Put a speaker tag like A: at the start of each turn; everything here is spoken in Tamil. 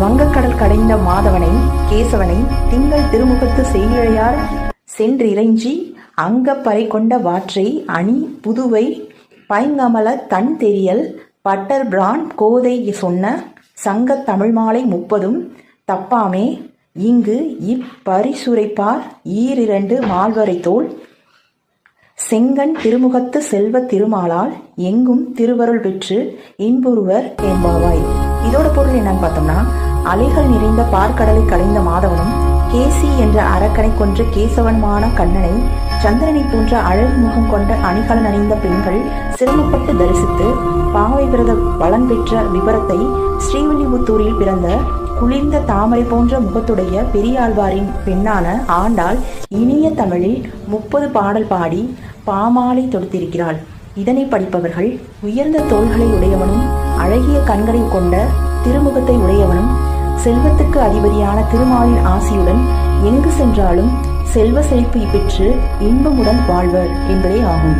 A: வங்கக்கடல் கடைந்த மாதவனை கேசவனை திங்கள் திருமுகத்து செய்கிழையார் சென்றிறைஞ்சி அங்கப்பறை கொண்ட வாற்றை அணி புதுவை பைங்கமல தன் தெரியல் பட்டர் பிரான் கோதை சொன்ன சங்கத் தமிழ்மாலை 30 தப்பாமே இங்கு இப்பரிசுரைப்பார் ஈரிரண்டு மால்வரை தோள் செங்கண் திருமுகத்து செல்வத் திருமாலால் எங்கும் திருவருள் பெற்று இன்புறுவர் என்பாவாய். இதோட பொருள் என்னன்னு பார்த்தோம்னா, அலைகள் நிறைந்த பார்க்கடலை கடைந்த மாதவனும் கேசி என்ற அரக்கனை கொன்ற கேசவனுமான கண்ணனை சந்திரனை போன்ற அழகு முகம் கொண்ட அணிகலன் அணிந்த பெண்கள் சிரமப்பட்டு தரிசித்து பாவை விரத பலன் பெற்ற விபரத்தை ஸ்ரீவில்லிபுத்தூரில் பிறந்த குளிர்ந்த தாமரை போன்ற முகத்துடைய பெரியாழ்வாரின் பெண்ணான ஆண்டாள் இனிய தமிழில் 30 பாடல் பாடி பாமாலை தொடுத்திருக்கிறாள். இதனை படிப்பவர்கள் உயர்ந்த தோள்களை உடையவனும் அழகிய கண்களை கொண்ட திருமுகத்தை உடையவனும் செல்வத்துக்கு அதிபதியான திருமாலின் ஆசியுடன் எங்கு சென்றாலும் செல்வ செழிப்பு பெற்று இன்பமுடன் வாழ்வர் என்பதே ஆகும்.